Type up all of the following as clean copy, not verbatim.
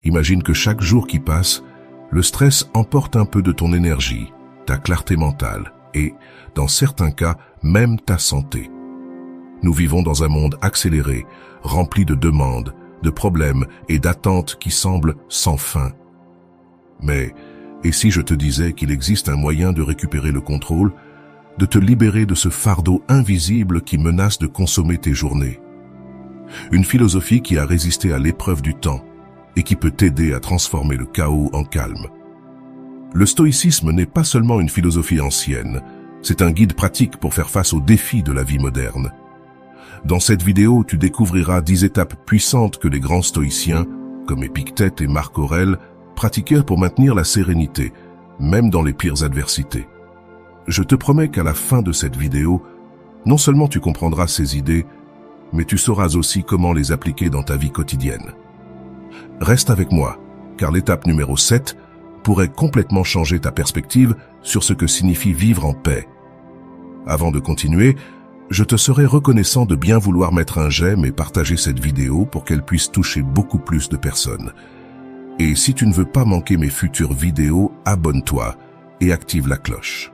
Imagine que chaque jour qui passe, le stress emporte un peu de ton énergie, ta clarté mentale et, dans certains cas, même ta santé. Nous vivons dans un monde accéléré, rempli de demandes, de problèmes et d'attentes qui semblent sans fin. Mais, et si je te disais qu'il existe un moyen de récupérer le contrôle, de te libérer de ce fardeau invisible qui menace de consommer tes journées? Une philosophie qui a résisté à l'épreuve du temps et qui peut t'aider à transformer le chaos en calme. Le stoïcisme n'est pas seulement une philosophie ancienne, c'est un guide pratique pour faire face aux défis de la vie moderne. Dans cette vidéo, tu découvriras 10 étapes puissantes que les grands stoïciens, comme Épictète et Marc Aurèle, pratiquèrent pour maintenir la sérénité, même dans les pires adversités. Je te promets qu'à la fin de cette vidéo, non seulement tu comprendras ces idées, mais tu sauras aussi comment les appliquer dans ta vie quotidienne. Reste avec moi, car l'étape numéro 7 pourrait complètement changer ta perspective sur ce que signifie vivre en paix. Avant de continuer, je te serais reconnaissant de bien vouloir mettre un j'aime et partager cette vidéo pour qu'elle puisse toucher beaucoup plus de personnes. Et si tu ne veux pas manquer mes futures vidéos, abonne-toi et active la cloche.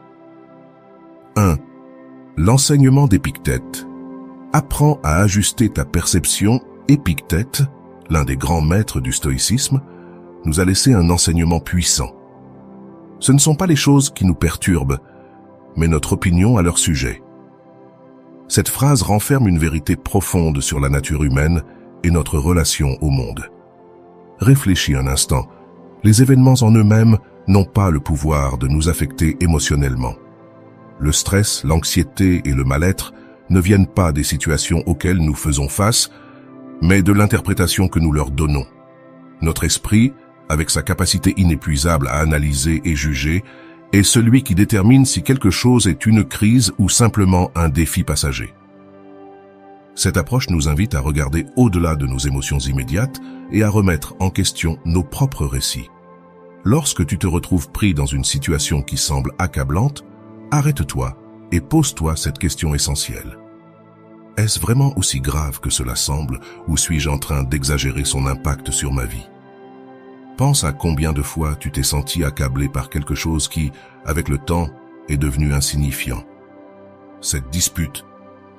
1. L'enseignement d'Épictète. Apprends à ajuster ta perception. Épictète, l'un des grands maîtres du stoïcisme, nous a laissé un enseignement puissant. Ce ne sont pas les choses qui nous perturbent, mais notre opinion à leur sujet. Cette phrase renferme une vérité profonde sur la nature humaine et notre relation au monde. Réfléchis un instant. Les événements en eux-mêmes n'ont pas le pouvoir de nous affecter émotionnellement. Le stress, l'anxiété et le mal-être ne viennent pas des situations auxquelles nous faisons face, mais de l'interprétation que nous leur donnons. Notre esprit, avec sa capacité inépuisable à analyser et juger, est celui qui détermine si quelque chose est une crise ou simplement un défi passager. Cette approche nous invite à regarder au-delà de nos émotions immédiates et à remettre en question nos propres récits. Lorsque tu te retrouves pris dans une situation qui semble accablante, arrête-toi et pose-toi cette question essentielle. Est-ce vraiment aussi grave que cela semble, ou suis-je en train d'exagérer son impact sur ma vie? Pense à combien de fois tu t'es senti accablé par quelque chose qui, avec le temps, est devenu insignifiant. Cette dispute,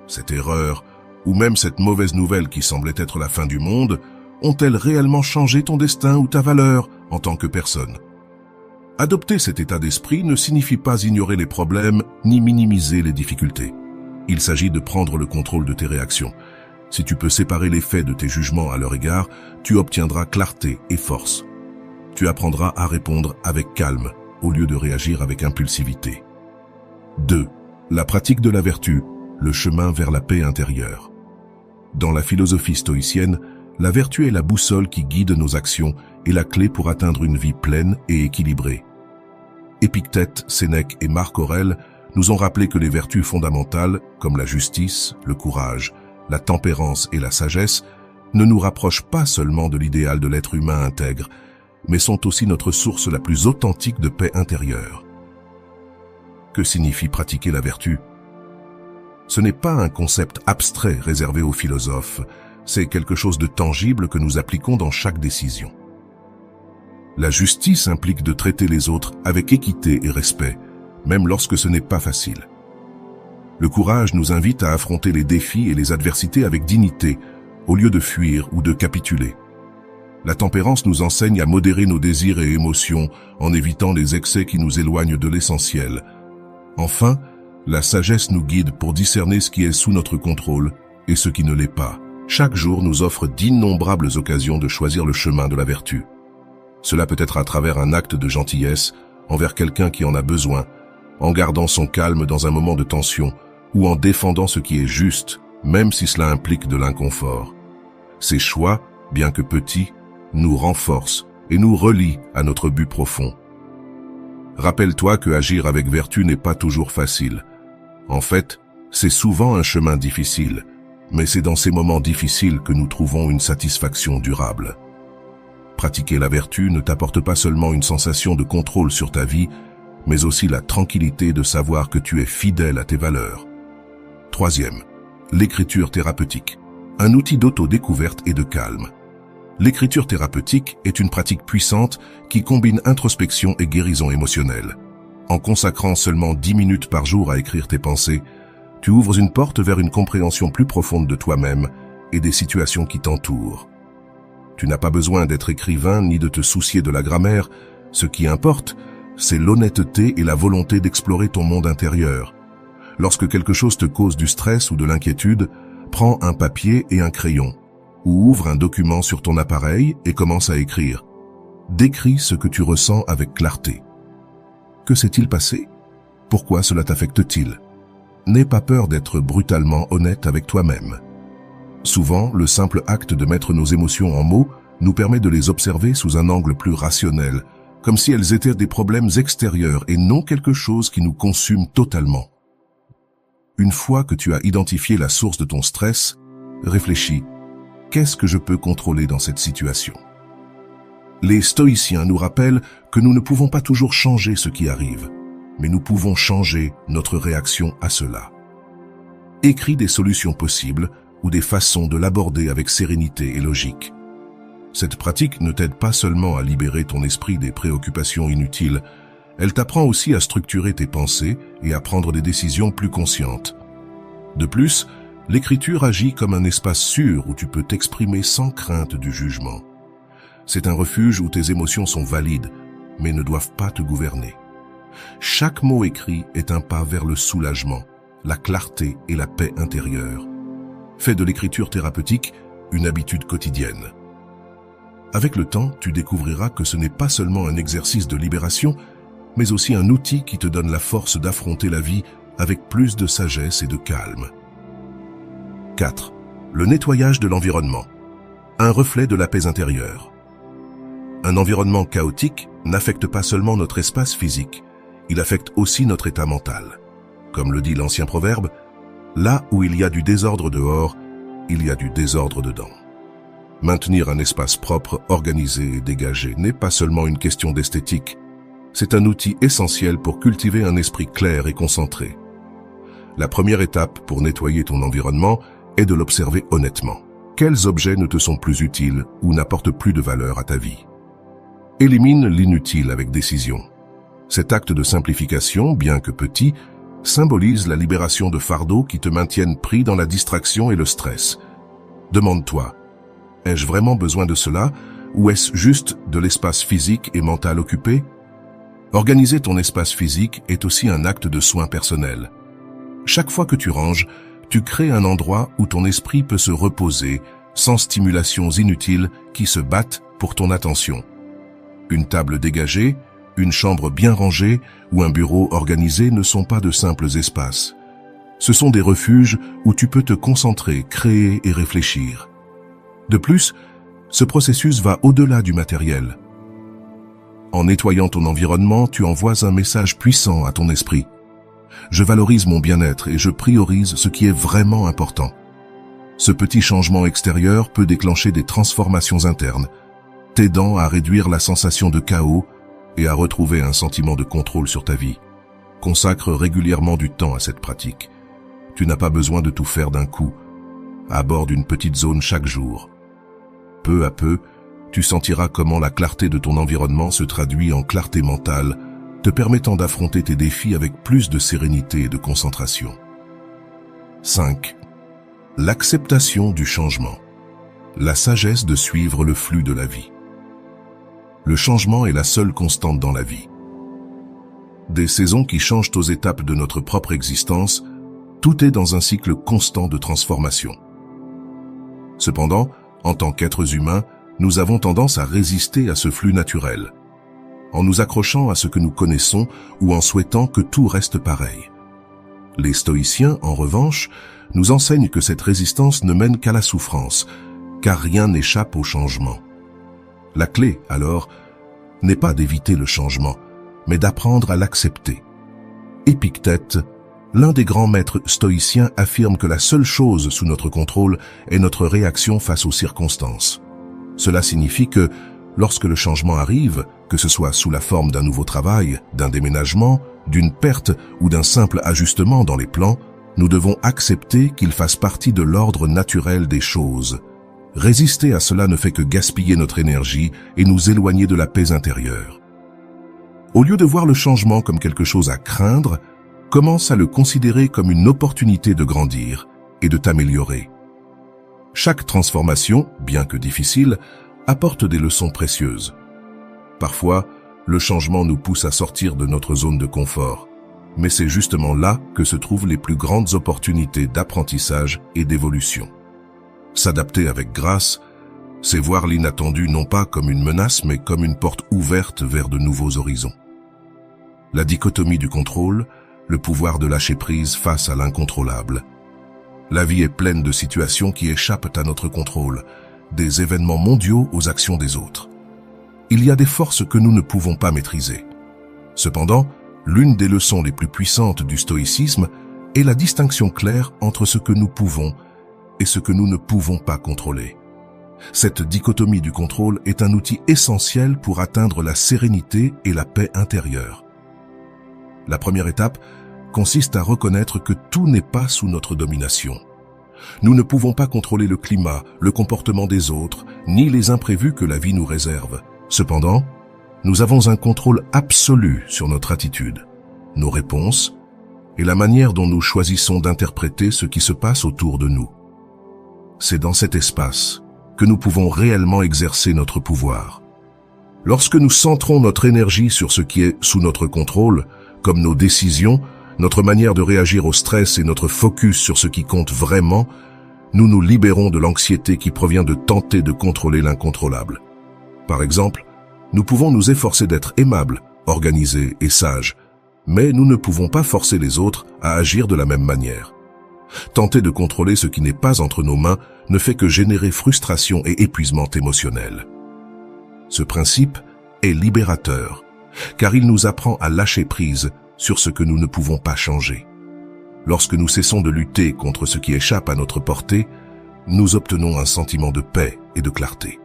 cette erreur, ou même cette mauvaise nouvelle qui semblait être la fin du monde, ont-elles réellement changé ton destin ou ta valeur en tant que personne? Adopter cet état d'esprit ne signifie pas ignorer les problèmes ni minimiser les difficultés. Il s'agit de prendre le contrôle de tes réactions. Si tu peux séparer les faits de tes jugements à leur égard, tu obtiendras clarté et force. Tu apprendras à répondre avec calme, au lieu de réagir avec impulsivité. 2. La pratique de la vertu, le chemin vers la paix intérieure. Dans la philosophie stoïcienne, la vertu est la boussole qui guide nos actions et la clé pour atteindre une vie pleine et équilibrée. Épictète, Sénèque et Marc Aurèle nous ont rappelé que les vertus fondamentales, comme la justice, le courage, la tempérance et la sagesse, ne nous rapprochent pas seulement de l'idéal de l'être humain intègre, mais sont aussi notre source la plus authentique de paix intérieure. Que signifie pratiquer la vertu? Ce n'est pas un concept abstrait réservé aux philosophes, c'est quelque chose de tangible que nous appliquons dans chaque décision. La justice implique de traiter les autres avec équité et respect, même lorsque ce n'est pas facile. Le courage nous invite à affronter les défis et les adversités avec dignité, au lieu de fuir ou de capituler. La tempérance nous enseigne à modérer nos désirs et émotions en évitant les excès qui nous éloignent de l'essentiel. Enfin, la sagesse nous guide pour discerner ce qui est sous notre contrôle et ce qui ne l'est pas. Chaque jour nous offre d'innombrables occasions de choisir le chemin de la vertu. Cela peut être à travers un acte de gentillesse envers quelqu'un qui en a besoin, en gardant son calme dans un moment de tension ou en défendant ce qui est juste, même si cela implique de l'inconfort. Ces choix, bien que petits, nous renforcent et nous relient à notre but profond. Rappelle-toi que agir avec vertu n'est pas toujours facile. En fait, c'est souvent un chemin difficile, mais c'est dans ces moments difficiles que nous trouvons une satisfaction durable. Pratiquer la vertu ne t'apporte pas seulement une sensation de contrôle sur ta vie, mais aussi la tranquillité de savoir que tu es fidèle à tes valeurs. 3. L'écriture thérapeutique, un outil d'autodécouverte et de calme. L'écriture thérapeutique est une pratique puissante qui combine introspection et guérison émotionnelle. En consacrant seulement 10 minutes par jour à écrire tes pensées, tu ouvres une porte vers une compréhension plus profonde de toi-même et des situations qui t'entourent. Tu n'as pas besoin d'être écrivain ni de te soucier de la grammaire. Ce qui importe, c'est l'honnêteté et la volonté d'explorer ton monde intérieur. Lorsque quelque chose te cause du stress ou de l'inquiétude, prends un papier et un crayon, ou ouvre un document sur ton appareil et commence à écrire. Décris ce que tu ressens avec clarté. Que s'est-il passé? Pourquoi cela t'affecte-t-il? N'aie pas peur d'être brutalement honnête avec toi-même. Souvent, le simple acte de mettre nos émotions en mots nous permet de les observer sous un angle plus rationnel, comme si elles étaient des problèmes extérieurs et non quelque chose qui nous consume totalement. Une fois que tu as identifié la source de ton stress, réfléchis. Qu'est-ce que je peux contrôler dans cette situation? Les stoïciens nous rappellent que nous ne pouvons pas toujours changer ce qui arrive, mais nous pouvons changer notre réaction à cela. Écris des solutions possibles ou des façons de l'aborder avec sérénité et logique. Cette pratique ne t'aide pas seulement à libérer ton esprit des préoccupations inutiles, elle t'apprend aussi à structurer tes pensées et à prendre des décisions plus conscientes. De plus, l'écriture agit comme un espace sûr où tu peux t'exprimer sans crainte du jugement. C'est un refuge où tes émotions sont valides, mais ne doivent pas te gouverner. Chaque mot écrit est un pas vers le soulagement, la clarté et la paix intérieure. Fais de l'écriture thérapeutique une habitude quotidienne. Avec le temps, tu découvriras que ce n'est pas seulement un exercice de libération, mais aussi un outil qui te donne la force d'affronter la vie avec plus de sagesse et de calme. 4. Le nettoyage de l'environnement. Un reflet de la paix intérieure. Un environnement chaotique n'affecte pas seulement notre espace physique, il affecte aussi notre état mental. Comme le dit l'ancien proverbe, là où il y a du désordre dehors, il y a du désordre dedans. Maintenir un espace propre, organisé et dégagé n'est pas seulement une question d'esthétique, c'est un outil essentiel pour cultiver un esprit clair et concentré. La première étape pour nettoyer ton environnement est de l'observer honnêtement. Quels objets ne te sont plus utiles ou n'apportent plus de valeur à ta vie? Élimine l'inutile avec décision. Cet acte de simplification, bien que petit, symbolise la libération de fardeaux qui te maintiennent pris dans la distraction et le stress. Demande-toi, ai-je vraiment besoin de cela ou est-ce juste de l'espace physique et mental occupé? Organiser ton espace physique est aussi un acte de soin personnel. Chaque fois que tu ranges, tu crées un endroit où ton esprit peut se reposer sans stimulations inutiles qui se battent pour ton attention. Une table dégagée, une chambre bien rangée ou un bureau organisé ne sont pas de simples espaces. Ce sont des refuges où tu peux te concentrer, créer et réfléchir. De plus, ce processus va au-delà du matériel. En nettoyant ton environnement, tu envoies un message puissant à ton esprit. Je valorise mon bien-être et je priorise ce qui est vraiment important. Ce petit changement extérieur peut déclencher des transformations internes, t'aidant à réduire la sensation de chaos et à retrouver un sentiment de contrôle sur ta vie. Consacre régulièrement du temps à cette pratique. Tu n'as pas besoin de tout faire d'un coup. Aborde une petite zone chaque jour. Peu à peu, tu sentiras comment la clarté de ton environnement se traduit en clarté mentale, te permettant d'affronter tes défis avec plus de sérénité et de concentration. 5. L'acceptation du changement. La sagesse de suivre le flux de la vie. Le changement est la seule constante dans la vie. Des saisons qui changent aux étapes de notre propre existence, tout est dans un cycle constant de transformation. Cependant, en tant qu'êtres humains, nous avons tendance à résister à ce flux naturel, en nous accrochant à ce que nous connaissons ou en souhaitant que tout reste pareil. Les stoïciens, en revanche, nous enseignent que cette résistance ne mène qu'à la souffrance, car rien n'échappe au changement. La clé, alors, n'est pas d'éviter le changement, mais d'apprendre à l'accepter. Épictète, l'un des grands maîtres stoïciens, affirme que la seule chose sous notre contrôle est notre réaction face aux circonstances. Cela signifie que, lorsque le changement arrive, que ce soit sous la forme d'un nouveau travail, d'un déménagement, d'une perte ou d'un simple ajustement dans les plans, nous devons accepter qu'il fasse partie de l'ordre naturel des choses. Résister à cela ne fait que gaspiller notre énergie et nous éloigner de la paix intérieure. Au lieu de voir le changement comme quelque chose à craindre, commence à le considérer comme une opportunité de grandir et de t'améliorer. Chaque transformation, bien que difficile, apporte des leçons précieuses. Parfois, le changement nous pousse à sortir de notre zone de confort, mais c'est justement là que se trouvent les plus grandes opportunités d'apprentissage et d'évolution. S'adapter avec grâce, c'est voir l'inattendu non pas comme une menace, mais comme une porte ouverte vers de nouveaux horizons. La dichotomie du contrôle, le pouvoir de lâcher prise face à l'incontrôlable. La vie est pleine de situations qui échappent à notre contrôle, des événements mondiaux aux actions des autres. Il y a des forces que nous ne pouvons pas maîtriser. Cependant, l'une des leçons les plus puissantes du stoïcisme est la distinction claire entre ce que nous pouvons et ce que nous ne pouvons pas contrôler. Cette dichotomie du contrôle est un outil essentiel pour atteindre la sérénité et la paix intérieure. La première étape consiste à reconnaître que tout n'est pas sous notre domination. Nous ne pouvons pas contrôler le climat, le comportement des autres, ni les imprévus que la vie nous réserve. Cependant, nous avons un contrôle absolu sur notre attitude, nos réponses et la manière dont nous choisissons d'interpréter ce qui se passe autour de nous. C'est dans cet espace que nous pouvons réellement exercer notre pouvoir. Lorsque nous centrons notre énergie sur ce qui est sous notre contrôle, comme nos décisions, notre manière de réagir au stress et notre focus sur ce qui compte vraiment, nous nous libérons de l'anxiété qui provient de tenter de contrôler l'incontrôlable. Par exemple, nous pouvons nous efforcer d'être aimables, organisés et sages, mais nous ne pouvons pas forcer les autres à agir de la même manière. Tenter de contrôler ce qui n'est pas entre nos mains ne fait que générer frustration et épuisement émotionnel. Ce principe est libérateur, car il nous apprend à lâcher prise sur ce que nous ne pouvons pas changer. Lorsque nous cessons de lutter contre ce qui échappe à notre portée, nous obtenons un sentiment de paix et de clarté.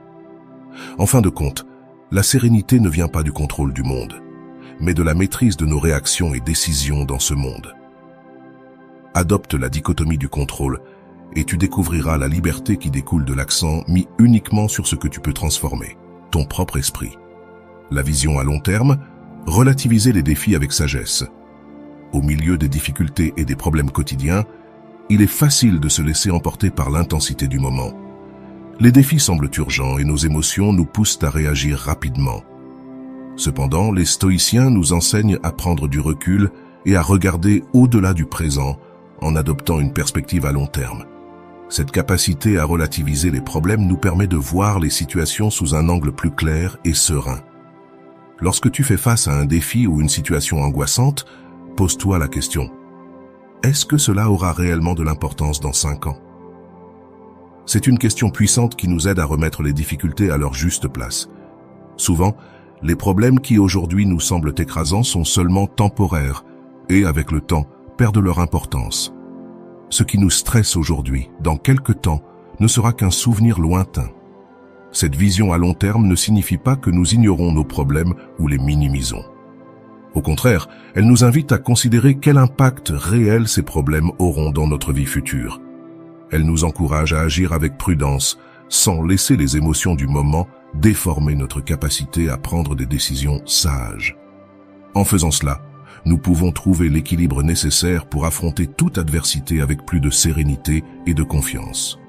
En fin de compte, la sérénité ne vient pas du contrôle du monde, mais de la maîtrise de nos réactions et décisions dans ce monde. Adopte la dichotomie du contrôle et tu découvriras la liberté qui découle de l'accent mis uniquement sur ce que tu peux transformer, ton propre esprit. La vision à long terme, relativiser les défis avec sagesse. Au milieu des difficultés et des problèmes quotidiens, il est facile de se laisser emporter par l'intensité du moment. Les défis semblent urgents et nos émotions nous poussent à réagir rapidement. Cependant, les stoïciens nous enseignent à prendre du recul et à regarder au-delà du présent en adoptant une perspective à long terme. Cette capacité à relativiser les problèmes nous permet de voir les situations sous un angle plus clair et serein. Lorsque tu fais face à un défi ou une situation angoissante, pose-toi la question: est-ce que cela aura réellement de l'importance dans 5 ans? C'est une question puissante qui nous aide à remettre les difficultés à leur juste place. Souvent, les problèmes qui aujourd'hui nous semblent écrasants sont seulement temporaires et, avec le temps, perdent leur importance. Ce qui nous stresse aujourd'hui, dans quelque temps, ne sera qu'un souvenir lointain. Cette vision à long terme ne signifie pas que nous ignorons nos problèmes ou les minimisons. Au contraire, elle nous invite à considérer quel impact réel ces problèmes auront dans notre vie future. Elle nous encourage à agir avec prudence, sans laisser les émotions du moment déformer notre capacité à prendre des décisions sages. En faisant cela, nous pouvons trouver l'équilibre nécessaire pour affronter toute adversité avec plus de sérénité et de confiance.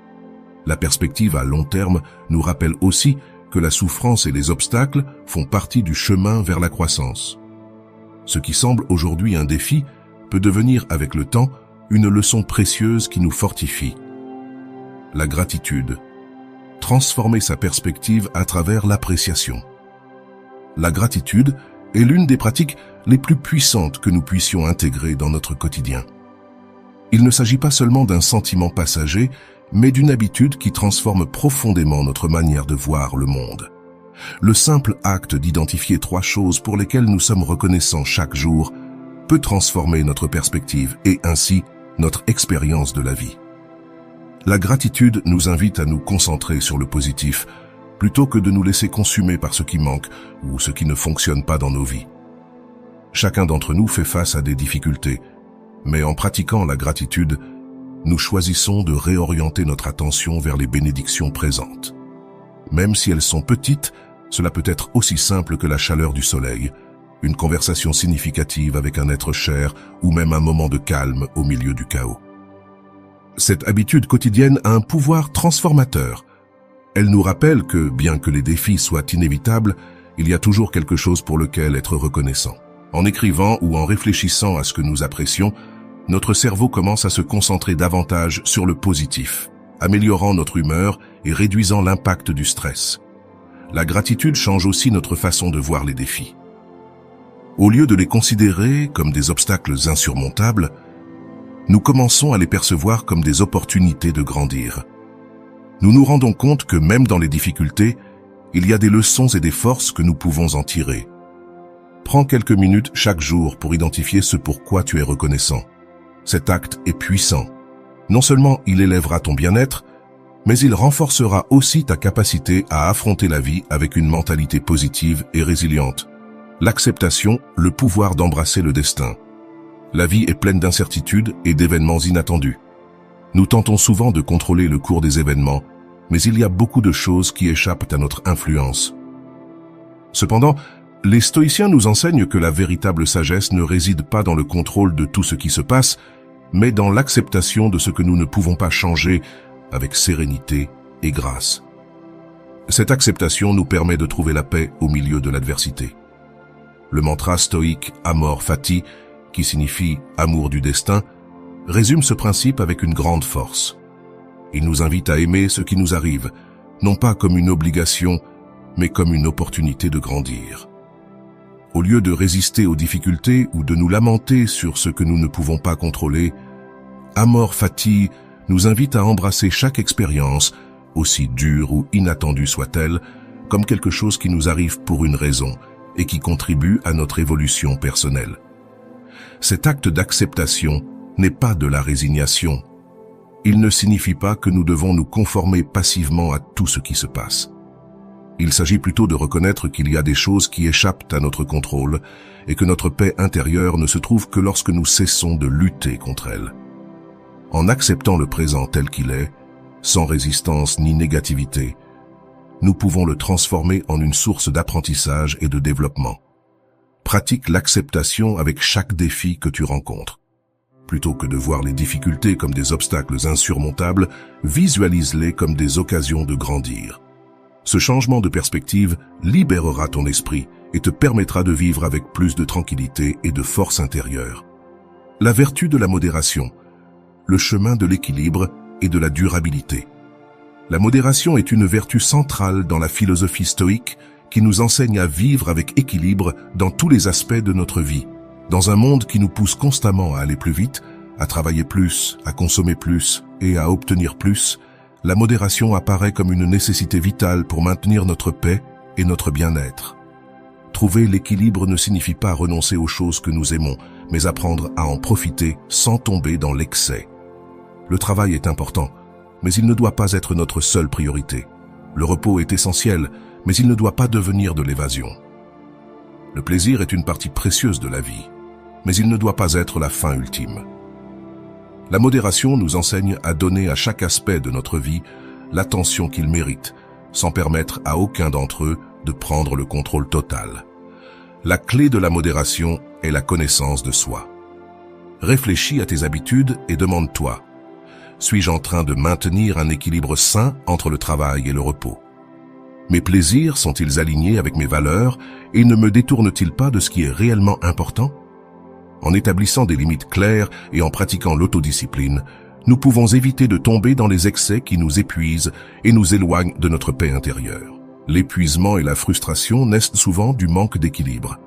La perspective à long terme nous rappelle aussi que la souffrance et les obstacles font partie du chemin vers la croissance. Ce qui semble aujourd'hui un défi peut devenir avec le temps une leçon précieuse qui nous fortifie. La gratitude. Transformer sa perspective à travers l'appréciation. La gratitude est l'une des pratiques les plus puissantes que nous puissions intégrer dans notre quotidien. Il ne s'agit pas seulement d'un sentiment passager, mais d'une habitude qui transforme profondément notre manière de voir le monde. Le simple acte d'identifier 3 choses pour lesquelles nous sommes reconnaissants chaque jour peut transformer notre perspective et ainsi notre expérience de la vie. La gratitude nous invite à nous concentrer sur le positif, plutôt que de nous laisser consumer par ce qui manque ou ce qui ne fonctionne pas dans nos vies. Chacun d'entre nous fait face à des difficultés, mais en pratiquant la gratitude, nous choisissons de réorienter notre attention vers les bénédictions présentes. Même si elles sont petites, cela peut être aussi simple que la chaleur du soleil, une conversation significative avec un être cher ou même un moment de calme au milieu du chaos. Cette habitude quotidienne a un pouvoir transformateur. Elle nous rappelle que, bien que les défis soient inévitables, il y a toujours quelque chose pour lequel être reconnaissant. En écrivant ou en réfléchissant à ce que nous apprécions, notre cerveau commence à se concentrer davantage sur le positif, améliorant notre humeur et réduisant l'impact du stress. La gratitude change aussi notre façon de voir les défis. Au lieu de les considérer comme des obstacles insurmontables, nous commençons à les percevoir comme des opportunités de grandir. Nous nous rendons compte que même dans les difficultés, il y a des leçons et des forces que nous pouvons en tirer. Prends quelques minutes chaque jour pour identifier ce pourquoi tu es reconnaissant. Cet acte est puissant. Non seulement il élèvera ton bien-être, mais il renforcera aussi ta capacité à affronter la vie avec une mentalité positive et résiliente. L'acceptation, le pouvoir d'embrasser le destin. La vie est pleine d'incertitudes et d'événements inattendus. Nous tentons souvent de contrôler le cours des événements, mais il y a beaucoup de choses qui échappent à notre influence. Cependant, les stoïciens nous enseignent que la véritable sagesse ne réside pas dans le contrôle de tout ce qui se passe, mais dans l'acceptation de ce que nous ne pouvons pas changer avec sérénité et grâce. Cette acceptation nous permet de trouver la paix au milieu de l'adversité. Le mantra stoïque Amor Fati, qui signifie amour du destin, résume ce principe avec une grande force. Il nous invite à aimer ce qui nous arrive, non pas comme une obligation, mais comme une opportunité de grandir. Au lieu de résister aux difficultés ou de nous lamenter sur ce que nous ne pouvons pas contrôler, Amor Fati nous invite à embrasser chaque expérience, aussi dure ou inattendue soit-elle, comme quelque chose qui nous arrive pour une raison et qui contribue à notre évolution personnelle. Cet acte d'acceptation n'est pas de la résignation. Il ne signifie pas que nous devons nous conformer passivement à tout ce qui se passe. Il s'agit plutôt de reconnaître qu'il y a des choses qui échappent à notre contrôle et que notre paix intérieure ne se trouve que lorsque nous cessons de lutter contre elle. En acceptant le présent tel qu'il est, sans résistance ni négativité, nous pouvons le transformer en une source d'apprentissage et de développement. Pratique l'acceptation avec chaque défi que tu rencontres. Plutôt que de voir les difficultés comme des obstacles insurmontables, visualise-les comme des occasions de grandir. Ce changement de perspective libérera ton esprit et te permettra de vivre avec plus de tranquillité et de force intérieure. La vertu de la modération, le chemin de l'équilibre et de la durabilité. La modération est une vertu centrale dans la philosophie stoïque qui nous enseigne à vivre avec équilibre dans tous les aspects de notre vie. Dans un monde qui nous pousse constamment à aller plus vite, à travailler plus, à consommer plus et à obtenir plus, la modération apparaît comme une nécessité vitale pour maintenir notre paix et notre bien-être. Trouver l'équilibre ne signifie pas renoncer aux choses que nous aimons, mais apprendre à en profiter sans tomber dans l'excès. Le travail est important, mais il ne doit pas être notre seule priorité. Le repos est essentiel, mais il ne doit pas devenir de l'évasion. Le plaisir est une partie précieuse de la vie, mais il ne doit pas être la fin ultime. La modération nous enseigne à donner à chaque aspect de notre vie l'attention qu'il mérite, sans permettre à aucun d'entre eux de prendre le contrôle total. La clé de la modération est la connaissance de soi. Réfléchis à tes habitudes et demande-toi, suis-je en train de maintenir un équilibre sain entre le travail et le repos? Mes plaisirs sont-ils alignés avec mes valeurs et ne me détournent-ils pas de ce qui est réellement important? En établissant des limites claires et en pratiquant l'autodiscipline, nous pouvons éviter de tomber dans les excès qui nous épuisent et nous éloignent de notre paix intérieure. L'épuisement et la frustration naissent souvent du manque d'équilibre.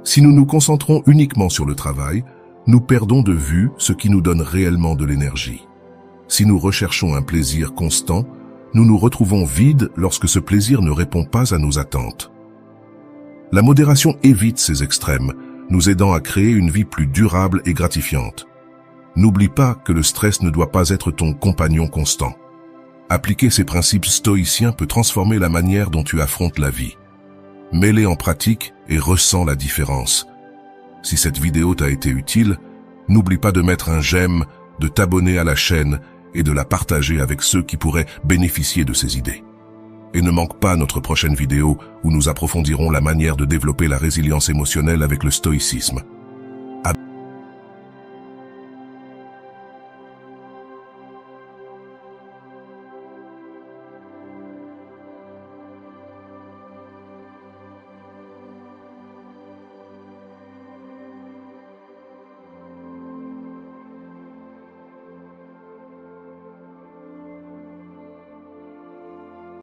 Si nous nous concentrons uniquement sur le travail, nous perdons de vue ce qui nous donne réellement de l'énergie. Si nous recherchons un plaisir constant, nous nous retrouvons vides lorsque ce plaisir ne répond pas à nos attentes. La modération évite ces extrêmes, nous aidant à créer une vie plus durable et gratifiante. N'oublie pas que le stress ne doit pas être ton compagnon constant. Appliquer ces principes stoïciens peut transformer la manière dont tu affrontes la vie. Mets-les en pratique et ressens la différence. Si cette vidéo t'a été utile, n'oublie pas de mettre un j'aime, de t'abonner à la chaîne et de la partager avec ceux qui pourraient bénéficier de ces idées. Et ne manque pas notre prochaine vidéo où nous approfondirons la manière de développer la résilience émotionnelle avec le stoïcisme.